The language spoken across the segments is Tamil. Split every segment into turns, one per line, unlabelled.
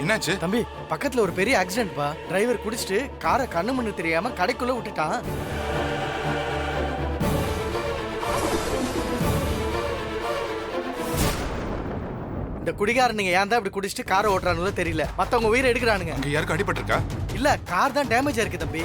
என்னாச்சு
தம்பி? பக்கத்துல ஒரு பெரிய ஆக்சிடென்ட் பா. டிரைவர் குடிச்சிட்டு காரை கண்ணு மண்ணு தெரியாம கடைக்குள்ள விட்டுட்டான். இந்த குடிகாரனுங்க ஏன் தான் இப்படி குடிச்சிட்டு காரை ஓட்டுறானுங்களோ தெரியல. மத்தவங்க உயிரை எடுக்கிறானுங்க.
அங்க யாருக்கும் அடிபட்டிருக்கா?
இல்ல, கார் தான் டேமேஜா இருக்கு தம்பி.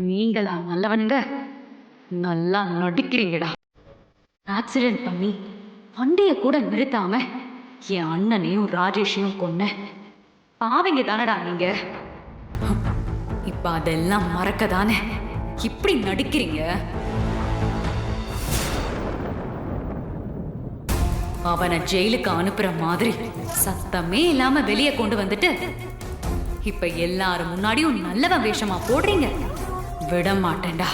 நீங்களா நல்லவனுங்க? நல்லா நடிக்கிறீங்கடா. ஆக்சிடென்ட் பண்ணி வண்டிய கூட நிறுத்தாம என் அண்ணனையும் ராஜேஷையும் கொன்ன பாவங்க தானடா நீங்க. இப்ப அதெல்லாம் மறக்க தானே இப்படி நடிக்கிறீங்க? அவனை ஜெயிலுக்கு அனுப்புற மாதிரி சத்தமே இல்லாம வெளியே கொண்டு வந்துட்டு இப்ப எல்லாரும் முன்னாடியும் நல்லவன் வேஷமா போடுறீங்க. விட மாட்டேன்டா.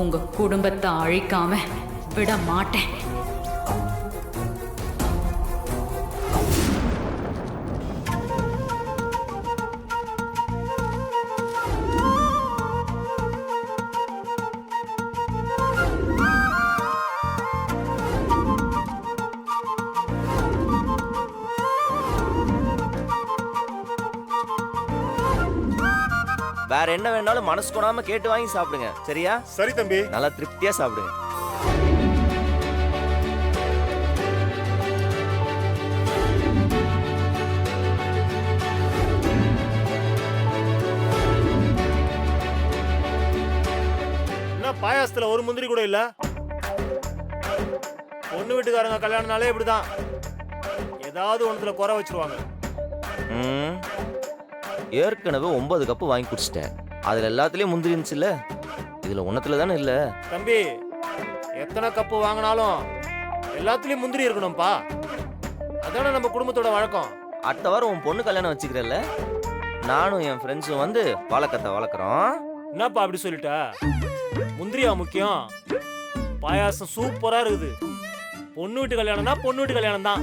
உங்க குடும்பத்தை அழிக்காம விட மாட்டேன்.
வேற என்ன வேணாலும் மனசு கொடாம கேட்டு வாங்கி சாப்பிடுங்க, சரியா?
சரி தம்பி.
நல்லா திருப்தியா சாப்பிடுங்க.
என்ன பாயாசத்துல ஒரு முந்திரி கூட இல்ல? பொண்ணு வீட்டுக்காரங்க கல்யாணம்னாலே இப்படிதான், ஏதாவது ஒண்ணுல குறை வச்சிருவாங்க.
ஏற்கனவே 9 கப்பு வாங்கி குடிச்சிட்டேன். அதுல எல்லாத்துலயும் முந்திரி இருந்துச்சுல்ல, இதுல ஒன்னத்துல தானே இல்ல.
தம்பி, எத்தனை கப்பு வாங்கினாலும் எல்லாத்துலயும் முந்திரி இருக்கணும்பா. அதான நம்ம குடும்பத்தோட வழக்கம்.
அடுத்த வாரம் உன் பொண்ணு கல்யாணம் வச்சுக்கிறல்ல, நானும் என் ஃப்ரெண்ட்ஸும் வந்து வாழைக்கத்தை வளர்க்குறோம்.
என்னப்பா அப்படி சொல்லிட்ட? முந்திரியா முக்கியம்? பாயாசம் சூப்பரா இருக்குது. பொண்ணு வீட்டு கல்யாணம்னா பொண்ணு வீட்டு கல்யாணம் தான்.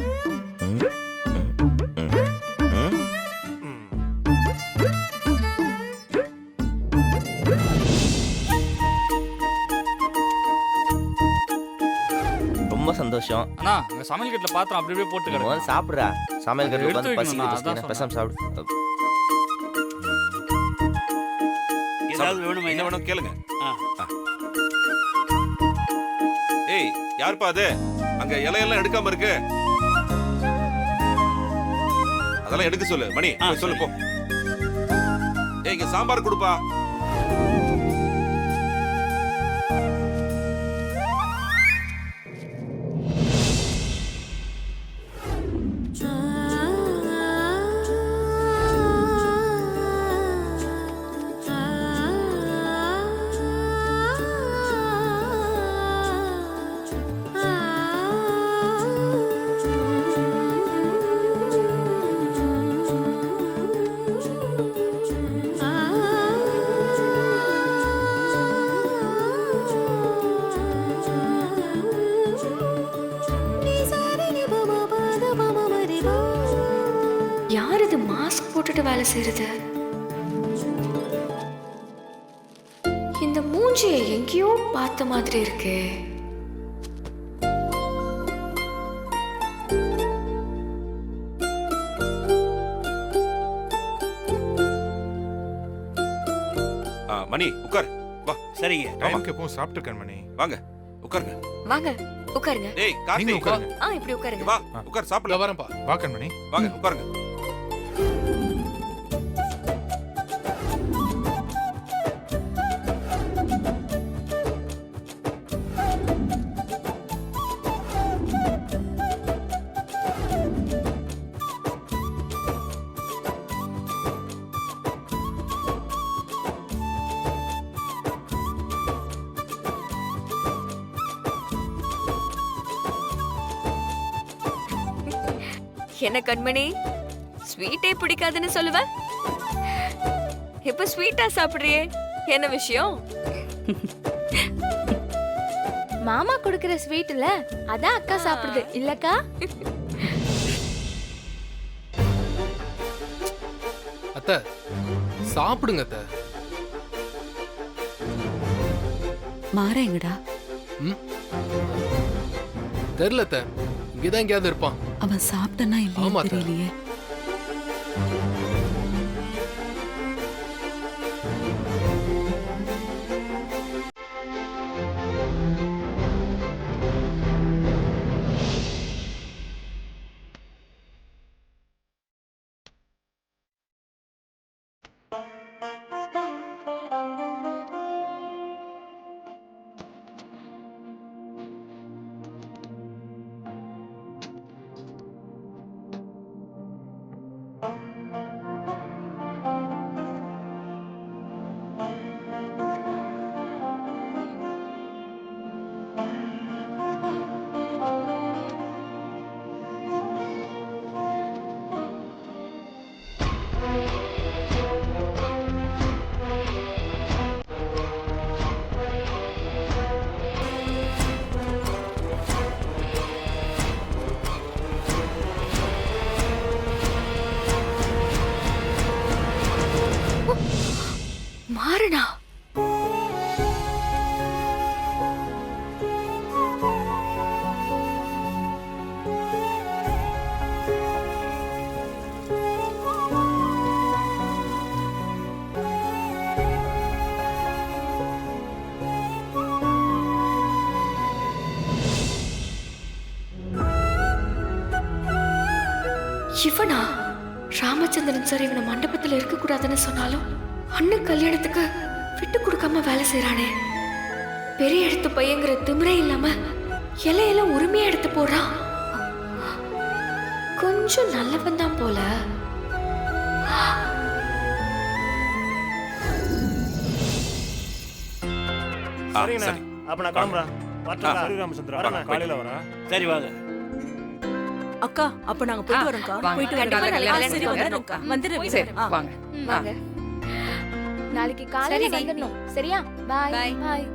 ரொம்ப சந்தோஷம்.
அண்ணா, அங்க சமையல் கட்டுல பாத்திரம் அப்படி அப்படியே போட்டு கிடக்கு.
முதல்ல சாப்பிடுறா. சமையல் கட்டு
எடுத்து
உட்காந்து
வைக்கணும்,
பசிக்குது,
அதான்
பேசாம சாப்பிடு.
ஏதாவது வேணுமா?
என்ன வேணும் கேளுங்க.
ஆ.
ஏய், யாருப்பா அது? அங்க இலையெல்லாம் எடுக்காம இருக்கு. அதெல்லாம் எடுக்க சொல்லு. மணி, போய் சொல்லு போ. ஏய், இங்க சாம்பார் கொடுப்பா.
யார் இது மாஸ்க் போட்டுட்டு வேலை செய்யறது? இந்த மூஞ்சியை எங்கேயோ பார்த்த மாதிரி இருக்கே.
மணி, உட்கார். வா
சரிங்க.
டைமுக்கு எப்பவும் சாப்பிட்டு கண்மணி.
வாங்க உட்காருங்க.
வாங்க உட்காருங்க.
டேய்
நீங்க
கார்த்திக் வா
உட்காருங்க.
இப்படி உட்காருங்க.
வா உட்கார்
இல்ல
சாப்பிடலாம்.
வரேன்ப்பா. வா கண்மணி.
வாங்க உட்காருங்க.
என்ன கண்மணி, ஸ்வீட்டே பிடிக்காதுன்னு சொல்லுவ, இப்ப ஸ்வீட்டா சாப்பிடுறியே, என்ன விஷயம்?
மாமா கொடுக்கிற ஸ்வீட்ல அதான் அக்கா சாப்பிடுது இல்லக்கா?
அத்தை சாப்பிடுங்க அத்தை.
மாறேங்கடா.
தெரியல அத்தை, இங்கதான் எங்கேயாவது இருப்பான்.
அவன் சாப்பிட்டனா
ஆமா,
இல்லையா
அத்தை.
தெரியலையே.
மாறனா? இவனா? ராமச்சந்திரன் சார் இவனை மண்டபத்துல இருக்க கூடாதுன்னு சொன்னாலும் அண்ணன் கல்யாணத்துக்கு விட்டு கொடுக்காம வேலை செய்யறானே. பெரிய எடுத்து பையங்கிற திமிரே இல்லாம இலையெல்லாம் உரிமையா எடுத்து போடுறான். கொஞ்சம் நல்லவன் தான் போல.
சரிங்கண்ணா,
சரி.
அப்ப நான் கிளம்புறேன். சரி ராமச்சந்திரன், காலையில வரேன்.
சரி வாங்க.
அக்கா அப்ப நாங்க போயிட்டு வரோம்க்கா. போயிட்டு
கண்டிப்பா
வரோம்.
நல்ல
சரி,
கல்யாணத்துக்கு
வந்துடுறோம்க்கா. வந்துடுறேன்.
சரி,
வாங்க.
வாங்க.
நாளைக்கு காலையில
சரிடி.
வந்துடணும் சரியா? பாய்
Bye.
பாய்.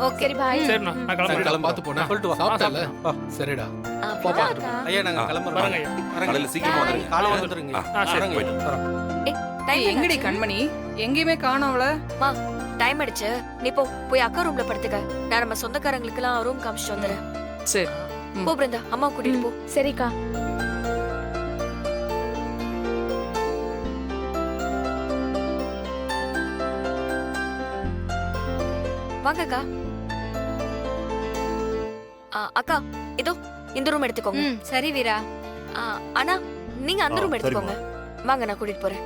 ஓகே
சரி பாய்.
சரிண்ணா நான்
சரி
கிளம்புறேன்.
பார்த்து போனா
சொல்லிட்டு வா.
சாப்பிட்டல. சரிடா.
அக்கா.
ஐயா நாங்க
ஆ.
கிளம்புறோம்.
வரேங்க ஐயா.
காலையில சீக்கிரமா வந்துருங்க.
காலையில வந்துருங்க.
சரி.
வரேங்க.
போயிட்டு
வரோம்.
எங்கடி கண்மணி? எங்கேயுமே காணோம்ல.
டைம் ஆயிடுச்சு, நீ போய் அக்கா ரூம்ல படுத்துக்க. நான் நம்ம சொந்தக்காரங்களுக்கு எல்லாம் ரூம் காமிச்சிட்டு வந்துடுறேன்.
சரி.
போ பிருந்தா, அம்மா கூட்டிட்டு போ.
சரிக்கா.
வாங்க அக்கா. அக்கா இதோ இந்த ரூம் எடுத்துக்கோங்க.
சரி வீரா.
அண்ணா நீங்க அந்த ரூம்
சரிம்மா.
எடுத்துக்கோங்க. வாங்க நான் கூட்டிட்டு போறேன்.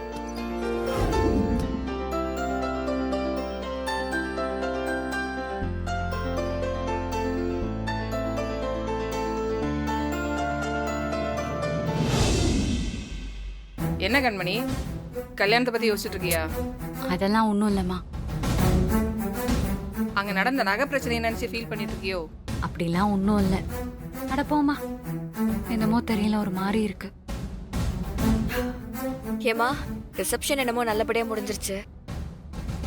என்ன கண்மணி, கல்யாணத்தை பத்தி யோசிச்சுட்டு இருக்கியா?
அதெல்லாம் ஒண்ணும் இல்லம்மா.
அங்க நடந்த நகை பிரச்சனையை நினைச்சு ஃபீல் பண்ணிட்டு இருக்கியோ?
அப்படிலாம் ஒண்ணும் இல்ல. அட போம்மா. என்னமோ தெரியல, ஒரு மாதிரி இருக்கு.
ஏமா, ரிசப்ஷன் என்னமோ நல்லபடியா முடிஞ்சிருச்சு.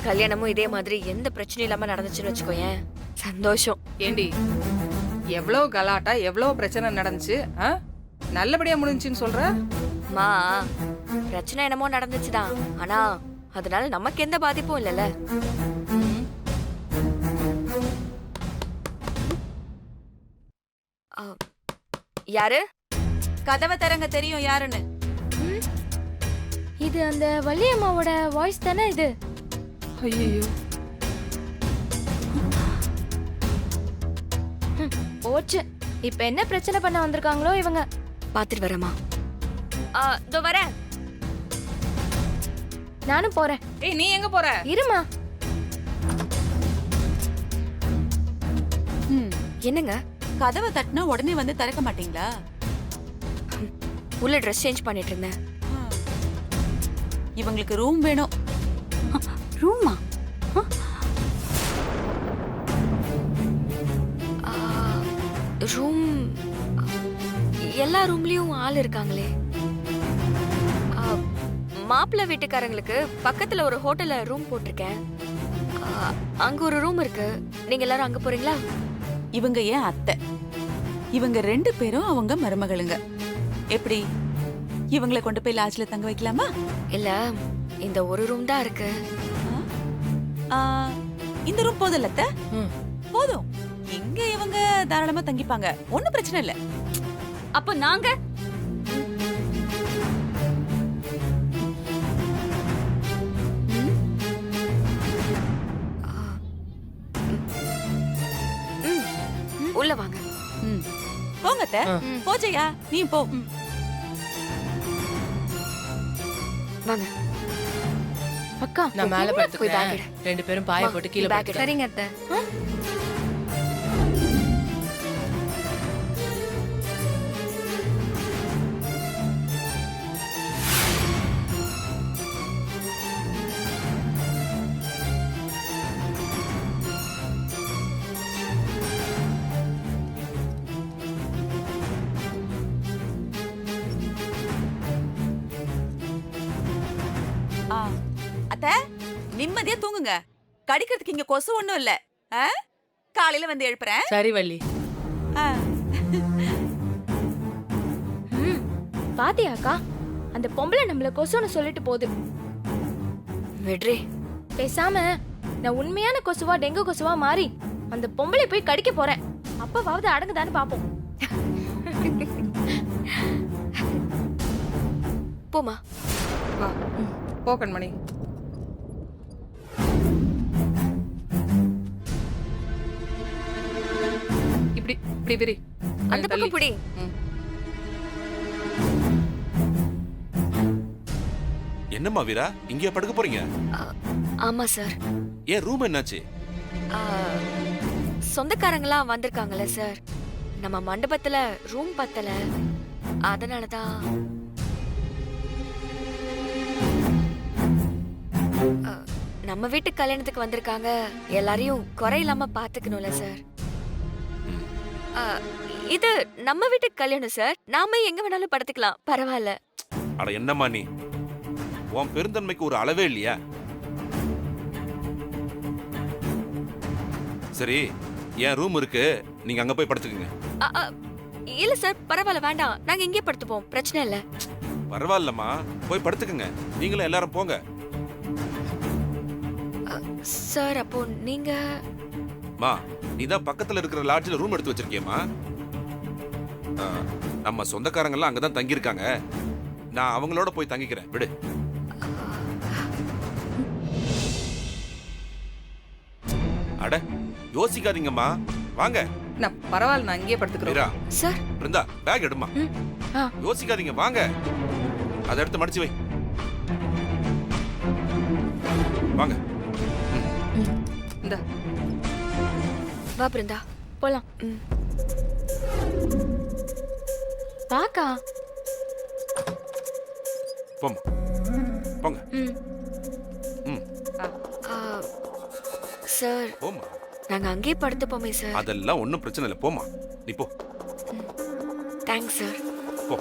கல்யாணமும் இதே மாதிரி எந்த பிரச்சனையும் இல்லாம நடந்துச்சுன்னு வச்சுக்கோயேன். சந்தோஷம்.
ஏண்டி, எவ்வளவு கலாட்டா எவ்வளவு பிரச்சனை நடந்துச்சு, நல்லபடியா முடிஞ்சுன்னு சொல்ற?
மா, பிரச்சனை என்னமோ நடந்துச்சுதான், ஆனா அதனால நமக்கு எந்த பாதிப்பும் இல்லைல்ல. யாரு?
கதவை தரங்க, தெரியும் யாருன்னு.
இது அந்த வள்ளியம்மாவோட வாய்ஸ் தானே இது?
ஐயோ,
போச்சு. இப்ப என்ன பிரச்சனை பண்ண வந்திருக்காங்களோ இவங்க.
பாத்துட்டு வரேம்மா. இதோ வரேன்.
நானும் போறேன்.
ஏய் நீ எங்க போற?
இருமா.
என்னங்க?
கதவை தட்டினா உடனே வந்து திறக்க மாட்டீங்களா?
உள்ள ட்ரெஸ் சேஞ்ச் பண்ணிட்டு இருந்தேன்.
இவங்களுக்கு ரூம் வேணும்.
ரூமா?
ரூம் எல்லா ரூம்லயும் ஆள் இருக்காங்களே. மாப்பிள்ளை வீட்டுக்காரங்களுக்கு பக்கத்துல ஒரு ஹோட்டல்ல ரூம் போட்டிருக்கேன். அங்க ஒரு ரூம் இருக்கு. நீங்க எல்லாரும் அங்க போறீங்களா?
இவங்க ஏன் அத்தை? இவங்க 2 பேரும் அவங்க மருமகளுங்க. எப்படி இவங்களை கொண்டு போய் லாட்ஜ்ல தங்க வைக்கலாமா?
இல்ல, இந்த ஒரு ரூம் தான் இருக்கு.
ஆ, இந்த ரூம் போதும் அத்தை? போதும். இங்க இவங்க தாராளமா தங்கிப்பாங்க. ஒண்ணும் பிரச்சனை இல்ல.
அப்போ நாங்க
உள்ள வாங்க.
போங்க அத்தை. போஜையா நீ போ.
வாங்க.
அக்கா
நான் மேல
போய்
படுத்துக்கிறேன்.
bag எடு.
2 பேரும் பாய போட்டு கீழே
bag எடு.
சரிங்க அத்தை.
அத்தை நிம்மதியா தூங்குங்க. கடிக்கிறதுக்கு இங்க கொசு ஒண்ணும் இல்ல. காலையில வந்து எழுப்புறேன்.
சரி வள்ளி.
பாத்தியா அக்கா, அந்த பொம்பளை நம்மள கொசுன்னு சொல்லிட்டு போகுது.
விட்ரி.
பேசாம நான் உண்மையான கொசுவா டெங்கு கொசுவா மாறி அந்த பொம்பளை போய் கடிக்க போறேன். அப்பவாவது அடங்குதான்னு பாப்போம்.
போமா.
வா. போ கண்மணி. இப்படி இப்படி விரி.
அந்த பக்கம் புடி.
என்னம்மா வீரா, இங்கேயா படுக்க போறீங்க?
ஆமா சார்.
ஏன் ரூம் என்னாச்சு?
சொந்தக்காரங்களாம் வந்திருக்காங்கல்ல சார். நம்ம மண்டபத்துல ரூம் பத்தல. அதனாலதான் நம்ம வீட்டு கல்யாணத்துக்கு வந்திருக்காங்க. எல்லாரையும் குறையில்லாம பாத்துக்கணும்ல சார். இது நம்ம வீட்டு கல்யாணம் சார். நாம எங்க வேணாலும் படுத்துக்கலாம். பரவாயில்ல.
அட என்னம்மா நீ, உன் பெருந்தன்மைக்கு ஒரு அளவே இல்லையா? சரி, என் ரூம் இருக்கு, நீங்க அங்க போய் படுத்துக்குங்க.
இல்ல சார், பரவாயில்ல, வேண்டாம். நாங்க இங்கே படுத்துப்போம். பிரச்சனை இல்ல.
பரவாயில்லம்மா, போய் படுத்துக்குங்க. நீங்களும் எல்லாரும் போங்க.
சார், அப்போ நீங்க
மா, நீதான் பக்கத்துல இருக்கிற லாட்ஜ்ல ரூம் எடுத்து வச்சிருக்கியம்மா. நம்ம சொந்தக்காரங்க எல்லாம் அங்கதான் தங்கி இருக்காங்க. நான் அவங்களோட போய் தங்கிக்கிறேன். விடு. அட யோசிக்காதீங்கம்மா, வாங்க.
நான் பரவாயில்ல, நான் இங்கேயே படுத்துக்கிறேன்.
சார்.
பிருந்தா, பேக் எடுமா. யோசிக்காதீங்க, வாங்க. அதை எடுத்து மடிச்சு வை. வாங்க.
இந்த
வா பிருந்தா,
போலாம். பாக்கா.
போமா, போங்க.
சார்,
போமா.
நாங்க அங்கேயே படுத்துப்போமே சார்.
அதெல்லாம் ஒன்றும் பிரச்சனை இல்லை. போமா, நீ போ.
Thanks sir.
போ.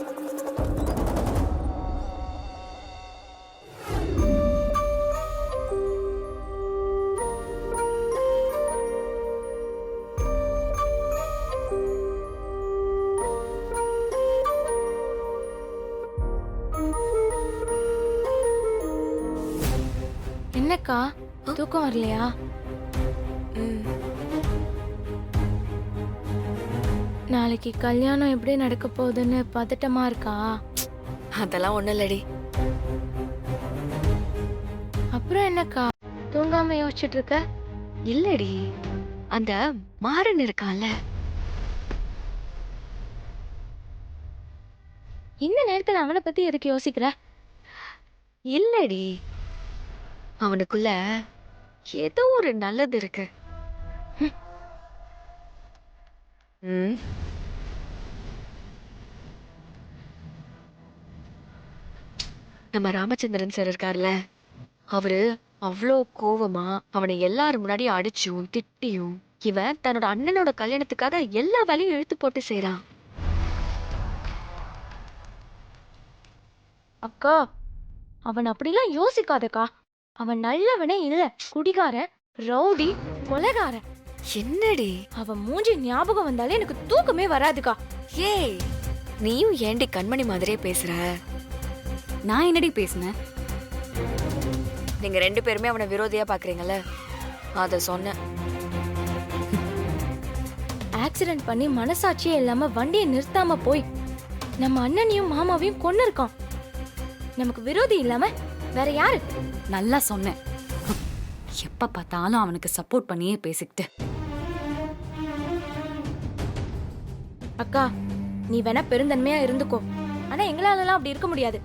என்னக்கா, தூக்கம் வரலையா? நாளைக்கு கல்யாணம் எப்படி நடக்க போகுதுன்னு பதட்டமா இருக்கா?
அதெல்லாம் ஒண்ணும் இல்லடி.
அப்புறம் என்னக்கா தூங்காம யோசிச்சுட்டு இருக்க?
இல்லடி, அந்த மாறன் இருக்கான்ல,
இந்த நேரத்துல அவனை பத்தி எதுக்கு யோசிக்கிற?
இல்லடி, அவனுக்குள்ள ஏதோ ஒரு நல்லது இருக்கு. ம். நம்ம ராமச்சந்திரன் சார் இருக்கார்ல, அவரு அவ்வளோ கோவமா அவனை எல்லாரும் முன்னாடி அடிச்சும் திட்டியும் இவன் தன்னோட அண்ணனோட கல்யாணத்துக்காக எல்லா வேலையும் இழுத்து போட்டு செய்றான்.
அக்கா, அவன் அப்படிலாம் யோசிக்காதக்கா. அவன் நல்லவனே இல்ல, குடிகாரன், ரவுடி, கொலைகாரன்.
என்னடி
அவன் மூஞ்சி ஞாபகம் வந்தாலே எனக்கு தூக்கமே வராதுக்கா.
ஏய், நீயும் ஏண்டி கண்மணி மாதிரியே பேசுற?
நான் என்னடி பேசினேன்?
நீங்க 2 பேருமே அவனை விரோதியா பாக்குறீங்கல்ல, அத சொன்னேன்.
ஆக்சிடென்ட் பண்ணி மனசாட்சியே இல்லாம வண்டியை நிறுத்தாம போய் நம்ம அண்ணனையும் மாமாவையும் கொன்னு இருக்கான். நமக்கு விரோதி இல்லாம வேற யாரு?
நல்லா சொன்னேன். எப்ப பார்த்தாலும் அவனுக்கு சப்போர்ட் பண்ணியே பேசிக்கிட்டு.
அக்கா, நீ வேணா பெருந்தன்மையா இருந்துக்கோ, ஆனா எங்களாலலாம் அப்படி இருக்க முடியாது.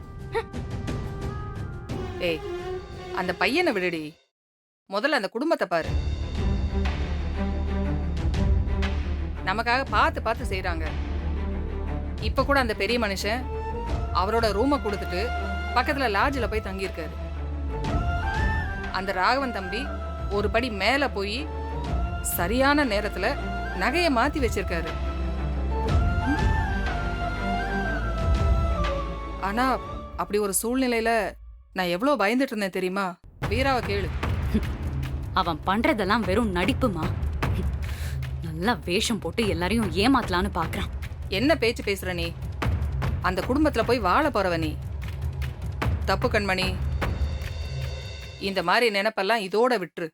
ஏய், அந்த பையனை விடுடி, முதல்ல அந்த குடும்பத்தை பாரு. நமக்காக பார்த்து பார்த்து செய்றாங்க. இப்ப கூட அந்த பெரிய மனுஷன் அவரோட ரூமை கொடுத்துட்டு பக்கத்துல லாட்ஜில் போய் தங்கியிருக்காரு. அந்த ராகவன் தம்பி ஒரு படி மேல போய் சரியான நேரத்துல நகையை மாத்தி வச்சிருக்காரு. ஆனா அப்படி ஒரு சூழ்நிலையில நான் எவ்வளவு பயந்துட்டு இருந்தேன் தெரியுமா? வீராவை கேளு.
அவன் பண்றதெல்லாம் வெறும் நடிப்புமா. நல்லா வேஷம் போட்டு எல்லாரையும் ஏமாத்தலான்னு பாக்குறான்.
என்ன பேச்சு பேசுற நீ? அந்த குடும்பத்துல போய் வாழ போறவ நீ. தப்பு கண்மணி. இந்த மாதிரி நினைப்பெல்லாம் இதோட விட்டுரு.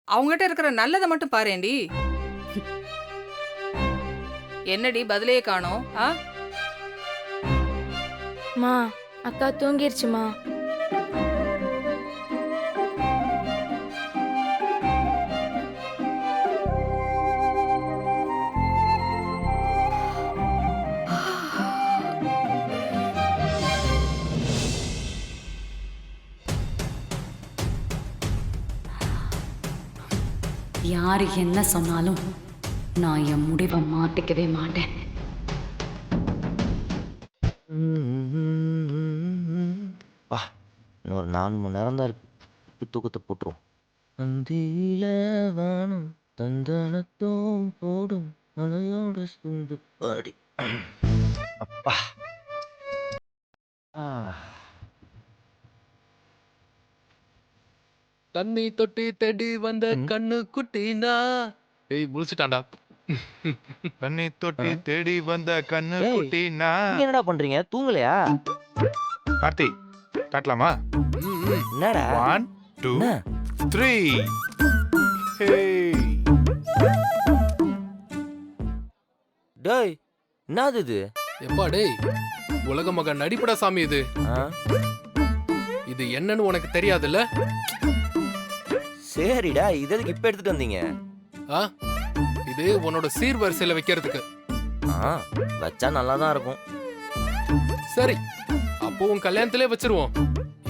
அவங்ககிட்ட இருக்கிற நல்லதை மட்டும் பாரேண்டி. என்னடி பதிலே காணோம்?
மா, அக்கா தூங்கிருச்சுமா.
யாரு என்ன சொன்னாலும் நான் என் முடிவை மாத்திக்கவே மாட்டேன்.
வா, இன்னொரு 4 மணி நேரம் தான் இருக்கு. தூக்கத்தை போட்டுரும். அந்தியில வானம் தந்தனத்தோம் போடும் மலையோட சுண்டு பாடி. அப்பா.
தண்ணி தொட்டி தேடி வந்த கண்ணு குட்டினா. ஏய், முழிச்சிட்டான்டா.
தண்ணி தொட்டி தேடி வந்த கண்ணு
ஏய்,
குட்டினா.
நீங்க என்னடா பண்றீங்க? தூங்கலையா?
கார்த்தி, காட்டலாமா?
என்னடா?
1 2
என்ன?
3. ஹே.
டேய், என்னது இது?
எப்பா டேய், உலக மகன் நடிப்படா சாமி இது. இது என்னன்னு உனக்கு தெரியாதுல்ல?
சரிடா, இதற்கு இப்ப எடுத்துட்டு வந்தீங்க?
இது உன்னோட சீர்வரிசையில வைக்கிறதுக்கு.
வச்சா நல்லா தான் இருக்கும்.
சரி, அப்போ உன் கல்யாணத்திலே வச்சிருவோம்.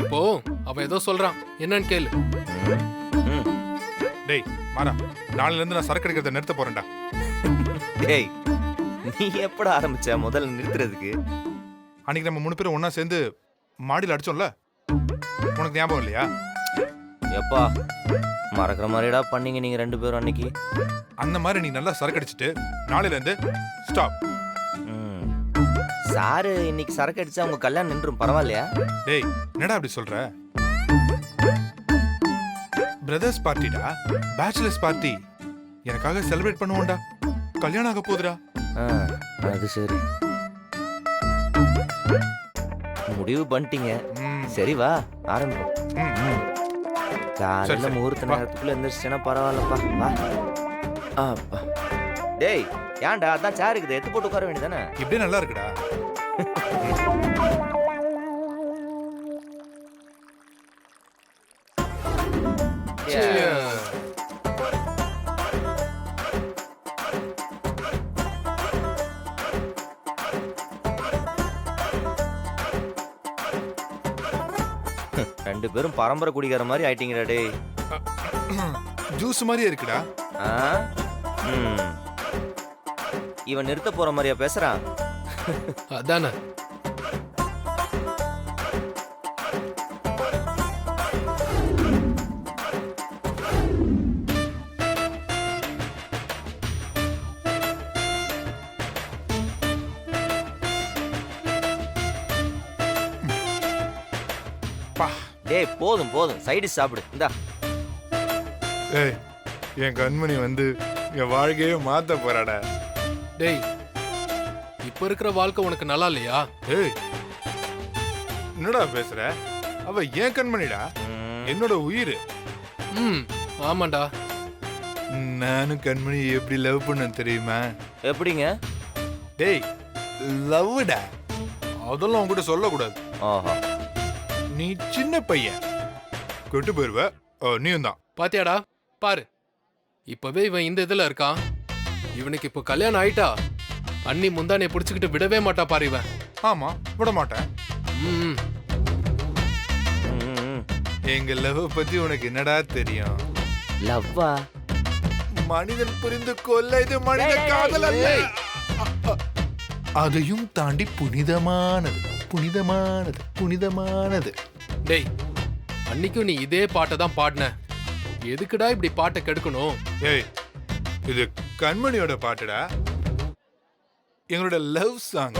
இப்போ அவன் ஏதோ சொல்றான், என்னன்னு கேளு.
டேய் மாறா, நாளைல இருந்து நான் சரக்கு எடுக்கிறத நிறுத்த போறேன்டா.
டேய், நீ எப்படா ஆரம்பிச்ச முதல்ல நிறுத்துறதுக்கு?
அன்னைக்கு நம்ம 3 பேரும் ஒண்ணா சேர்ந்து மாடியில் அடிச்சோம்ல, உனக்கு ஞாபகம் இல்லையா?
எப்பா, மறக்கிற மாதிரிடா பண்ணீங்க நீங்க 2 பேரும் அன்னைக்கு.
அந்த மாதிரி நீ நல்லா சரக்கு அடிச்சிட்டு நாளையில இருந்து ஸ்டாப்.
சாரு இன்னைக்கு சரக்கு அடிச்சா உங்க கல்யாணம் நின்றும், பரவாயில்லையா?
டேய், என்னடா அப்படி சொல்ற? பிரதர்ஸ் பார்ட்டிடா, பேச்சுலர்ஸ் பார்ட்டி. எனக்காக செலிப்ரேட் பண்ணுவோம்டா. கல்யாணம் ஆக போகுதுடா.
அது சரி, முடிவு பண்ணிட்டீங்க. சரி வா, ஆரம்பிப்போம். காலையில முகூர்த்த நேரத்துக்குள்ள எந்திரிச்சிட்டேன்னா பரவாயில்லப்பா. வா. டேய், ஏன்டா அதான் சேர் இருக்குது, எடுத்து போட்டு உட்கார வேண்டியதானே?
இப்படியே நல்லா இருக்குடா.
ரெண்டு பேரும் பரம்பரை குடிக்கிற மாதிரி ஆயிட்டீங்கடா டேய்.
ஜூஸ் மாதிரியே இருக்குடா.
ஆ? ம். இவன் நிறுத்த போற மாதிரியா பேசுறான்?
அதானே.
டேய் போதும் போதும், சைடு சாப்பிடு. இந்தா.
ஏய், என் கண்மணி வந்து என் வாழ்க்கையே மாத்த போறாடா.
டேய் இப்ப இருக்கிற வாழ்க்கை உனக்கு நல்லா இல்லையா?
ஏய், என்னடா பேசுற? அவ ஏன் கண்மணிடா, என்னோட உயிர்.
ம் ஆமாண்டா.
நானும் கண்மணி எப்படி லவ் பண்ண தெரியுமா?
எப்படிங்க?
டேய், லவ்டா, அதெல்லாம் உன்கிட்ட சொல்லக்கூடாது.
ஆஹா,
நீ சின்ன பையன், கெட்டு போயிருவ. நீயும் தான்.
பாத்தியாடா பாரு, இப்பவே இவன் இந்த இதுல இருக்கான். இவனுக்கு இப்போ கல்யாணம் ஆயிட்டா அண்ணி முந்தானைய புடிச்சுக்கிட்டு விடவே மாட்டா பாரு இவன்.
ஆமா, விட மாட்டேன்.
ம்
எங்க லவ் பத்தி உனக்கு என்னடா தெரியும்?
லவ்வா?
மனிதன் புரிந்து கொள்ள இது மனித காதல் அல்ல. அதையும் தாண்டி புனிதமானது, புனிதமானது, புனிதமானது.
டேய் அன்னைக்கும் நீ இதே பாட்டை தான் பாடின. எதுக்குடா இப்படி பாட்டை கெடுக்கணும்?
ஏய், இது கண்மணியோட பாட்டுடா, எங்களோட லவ் சாங்.